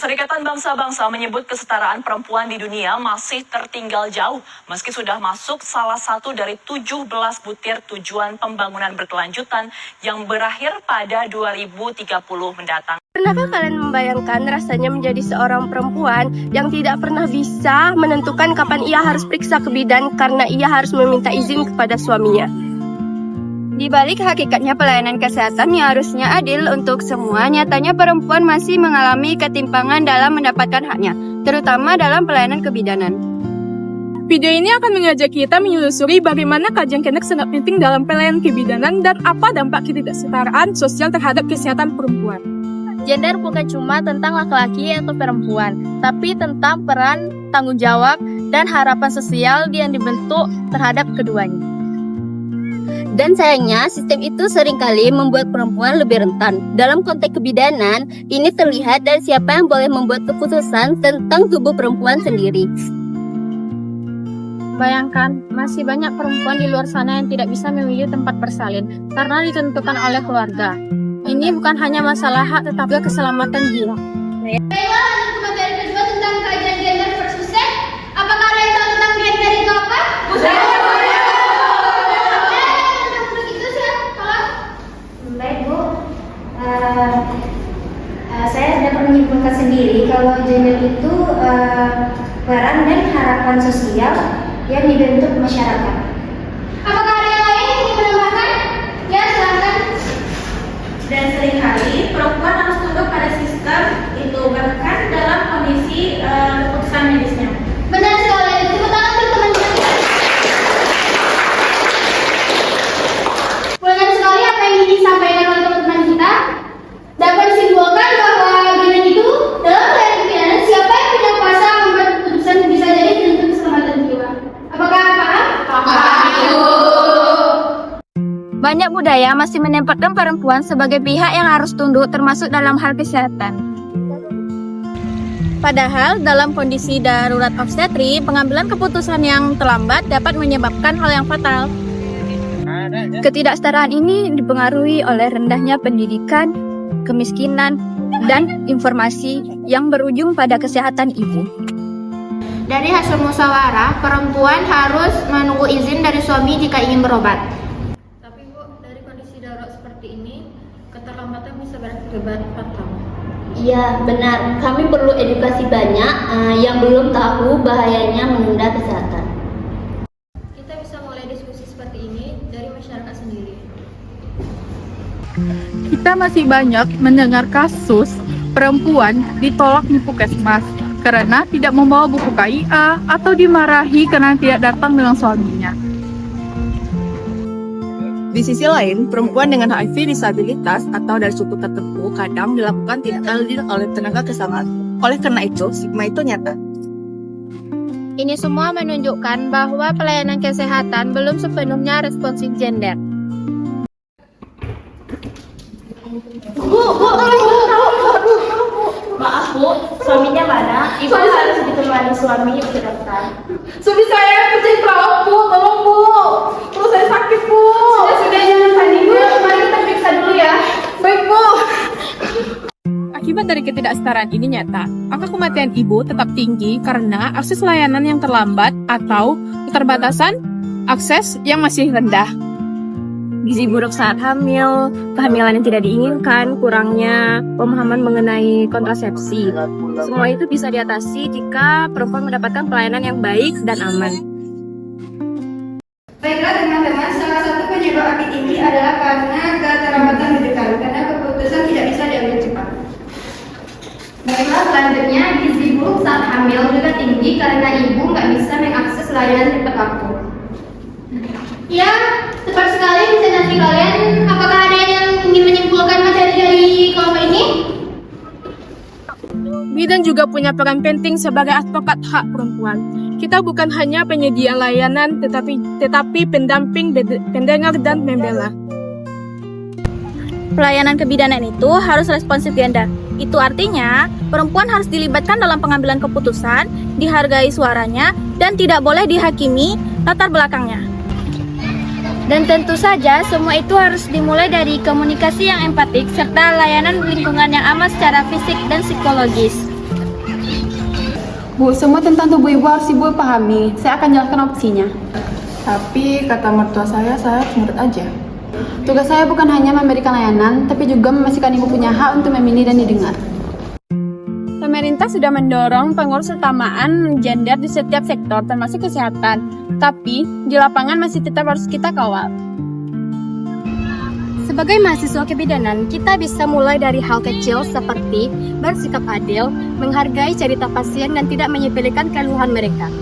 Perserikatan Bangsa-Bangsa menyebut kesetaraan perempuan di dunia masih tertinggal jauh, meski sudah masuk salah satu dari 17 butir tujuan pembangunan berkelanjutan yang berakhir pada 2030 mendatang. Pernahkah kalian membayangkan rasanya menjadi seorang perempuan yang tidak pernah bisa menentukan kapan ia harus periksa ke bidan karena ia harus meminta izin kepada suaminya? Di balik hakikatnya pelayanan kesehatan yang harusnya adil untuk semua, nyatanya perempuan masih mengalami ketimpangan dalam mendapatkan haknya, terutama dalam pelayanan kebidanan. Video ini akan mengajak kita menelusuri bagaimana kajian Kemenak sangat penting dalam pelayanan kebidanan dan apa dampak ketidaksetaraan sosial terhadap kesehatan perempuan. Gender bukan cuma tentang laki-laki atau perempuan, tapi tentang peran, tanggung jawab, dan harapan sosial yang dibentuk terhadap keduanya. Dan sayangnya, sistem itu seringkali membuat perempuan lebih rentan. Dalam konteks kebidanan, ini terlihat dari siapa yang boleh membuat keputusan tentang tubuh perempuan sendiri. Bayangkan, masih banyak perempuan di luar sana yang tidak bisa memilih tempat bersalin karena ditentukan oleh keluarga. Ini bukan hanya masalah hak, tetapi juga keselamatan jiwa. Baiklah, lanjut ke materi kedua tentang kajian gender versus seks. Apakah kalian tahu tentang gender itu apa? Baik Bu, saya dapat menyimpulkan sendiri kalau gender itu peran dan harapan sosial yang dibentuk masyarakat. Apakah ada yang lain yang ingin menambahkan? Ya, silakan. Dan seringkali perempuan harus tunduk pada sistem itu bahkan dalam kondisi keputusan medisnya. Benar sekali. Tepuk tangan untuk teman-teman. Benar sekali apa yang disampaikan oleh teman-teman kita. Dapat disimpulkan bahwa gender itu dalam pelayanan kebidanan siapa yang punya kuasa membuat keputusan bisa jadi tentu keselamatan jiwa. Apakah paham? Banyak budaya masih menempatkan perempuan sebagai pihak yang harus tunduk termasuk dalam hal kesehatan. Padahal dalam kondisi darurat obstetri, pengambilan keputusan yang terlambat dapat menyebabkan hal yang fatal. Ketidaksetaraan ini dipengaruhi oleh rendahnya pendidikan, kemiskinan, dan informasi yang berujung pada kesehatan ibu. Dari hasil musyawarah, perempuan harus menunggu izin dari suami jika ingin berobat. Tapi Bu, dari kondisi darurat seperti ini, keterlambatan bisa berakibat fatal. Iya, benar. Kami perlu edukasi banyak yang belum tahu bahayanya menunda kesehatan. Kita bisa mulai diskusi seperti ini dari masyarakat sendiri. Kita masih banyak mendengar kasus perempuan ditolak di puskesmas karena tidak membawa buku KIA atau dimarahi karena tidak datang dengan suaminya. Di sisi lain, perempuan dengan HIV disabilitas atau dari suku tertentu kadang dilakukan tidak adil oleh tenaga kesehatan. Oleh karena itu, stigma itu nyata. Ini semua menunjukkan bahwa pelayanan kesehatan belum sepenuhnya responsif gender. Maaf Bu, suaminya mana? Ibu harus ditemani suami untuk daftar. Suami saya kerja perawat Bu, tolong Bu. Perut saya sakit Bu. Sudah jangan panik Bu, mari kita periksa dulu ya. Baik Bu. Akibat dari ketidaksetaraan ini nyata, angka kematian ibu tetap tinggi karena akses layanan yang terlambat atau keterbatasan akses yang masih rendah. Gizi buruk saat hamil, kehamilan yang tidak diinginkan, kurangnya pemahaman mengenai kontrasepsi. Semua itu bisa diatasi jika perempuan mendapatkan pelayanan yang baik dan aman. Baiklah teman-teman, salah satu penyebab akid ini adalah karena keterlambatan rujukan, karena keputusan tidak bisa diambil cepat. Baiklah, selanjutnya gizi buruk saat hamil juga tinggi karena ibu nggak bisa mengakses layanan tepat waktu. Ya, tepat sekali presentasi kalian. Apakah ada yang ingin menyimpulkan materi dari kelompok ini? Bidan juga punya peran penting sebagai advokat hak perempuan. Kita bukan hanya penyedia layanan, tetapi pendamping, pendengar, dan pembela. Pelayanan kebidanan itu harus responsif gender. Itu artinya, perempuan harus dilibatkan dalam pengambilan keputusan, dihargai suaranya, dan tidak boleh dihakimi latar belakangnya. Dan tentu saja, semua itu harus dimulai dari komunikasi yang empatik serta layanan lingkungan yang aman secara fisik dan psikologis. Bu, semua tentang tubuh ibu harus ibu pahami. Saya akan jelaskan opsinya. Tapi kata mertua saya harus nurut aja. Tugas saya bukan hanya memberikan layanan, tapi juga memastikan ibu punya hak untuk memilih dan didengar. Pemerintah sudah mendorong pengurusamaan gender di setiap sektor, termasuk kesehatan. Tapi, di lapangan masih tetap harus kita kawal. Sebagai mahasiswa kebidanan, kita bisa mulai dari hal kecil seperti bersikap adil, menghargai cerita pasien, dan tidak menyepelekan keluhan mereka.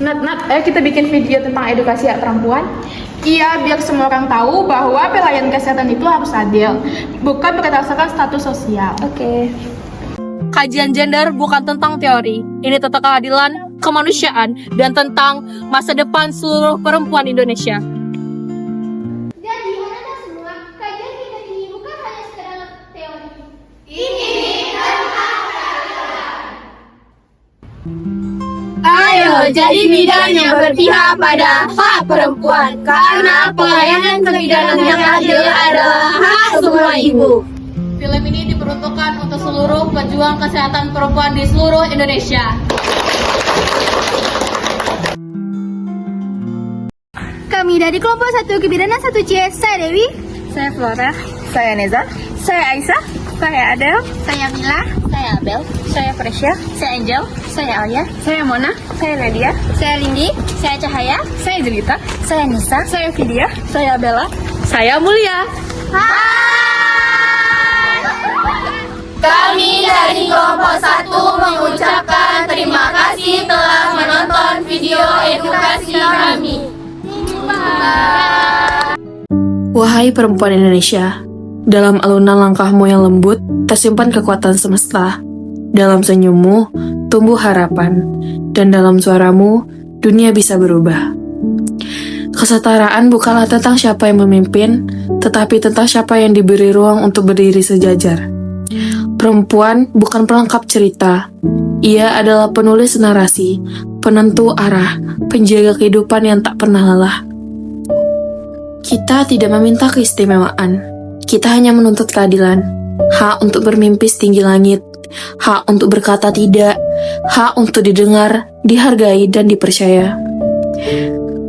Nat, ayo kita bikin video tentang edukasi hak perempuan. Iya, biar semua orang tahu bahwa pelayanan kesehatan itu harus adil, bukan berdasarkan status sosial. Oke. Kajian gender bukan tentang teori. Ini tentang keadilan, kemanusiaan, dan tentang masa depan seluruh perempuan Indonesia. Jadi, anak-anak semua, kajian kita ini bukan hanya sekedar teori. Ayo jadi bidan yang berpihak pada hak perempuan, karena pelayanan kebidanan yang adil adalah hak semua ibu. Film ini diperuntukkan untuk seluruh pejuang kesehatan perempuan di seluruh Indonesia. Kami dari kelompok 1 Kebidanan 1C, saya Dewi, Saya Flora, Saya Neza. saya Aisyah, saya Adel, saya Mila, Saya Abel. saya Fresya, saya Angel, saya Alia, saya Mona, saya Nadia, saya Lindi, saya Cahaya, saya Jelita, saya Nisa. saya Vidya, saya Bella, Saya Mulia. Kami dari kelompok 1 mengucapkan terima kasih telah menonton video edukasi kami. Wahai perempuan Indonesia, dalam alunan langkahmu yang lembut, tersimpan kekuatan semesta. Dalam senyummu, tumbuh harapan. Dan dalam suaramu, dunia bisa berubah. Kesetaraan bukanlah tentang siapa yang memimpin, tetapi tentang siapa yang diberi ruang untuk berdiri sejajar. Perempuan bukan pelengkap cerita. Ia adalah penulis narasi, penentu arah, penjaga kehidupan yang tak pernah lelah. Kita tidak meminta keistimewaan. Kita hanya menuntut keadilan. Hak untuk bermimpi setinggi langit. Hak untuk berkata tidak. Hak untuk didengar, dihargai, dan dipercaya.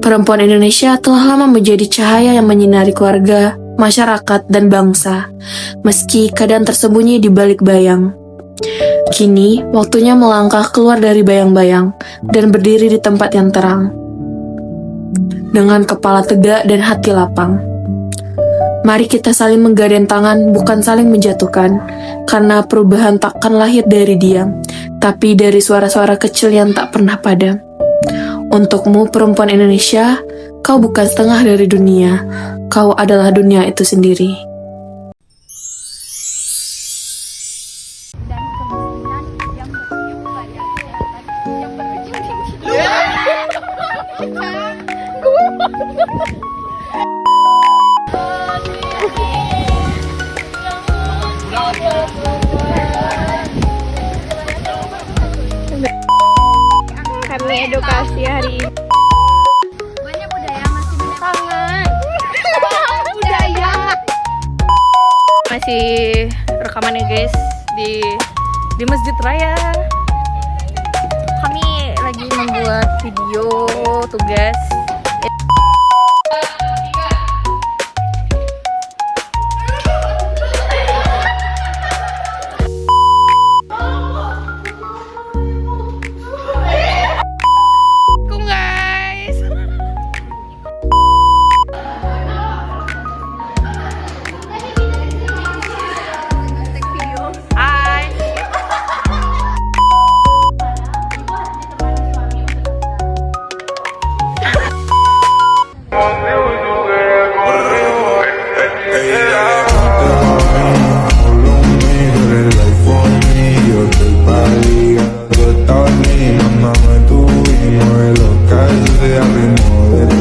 Perempuan Indonesia telah lama menjadi cahaya yang menyinari keluarga, masyarakat, dan bangsa, meski kadang tersembunyi di balik bayang. Kini, waktunya melangkah keluar dari bayang-bayang dan berdiri di tempat yang terang. Dengan kepala tegak dan hati lapang. Mari kita saling menggandeng tangan, bukan saling menjatuhkan, karena perubahan takkan lahir dari diam, tapi dari suara-suara kecil yang tak pernah padam. Untukmu, perempuan Indonesia, kau bukan setengah dari dunia, kau adalah dunia itu sendiri. kami edukasi hari ini. Banyak budaya masih sangat. Budaya. Masih rekaman ya guys di Masjid Raya. Kami lagi membuat video tugas. Mamá me tuvimos en los calles de abrimos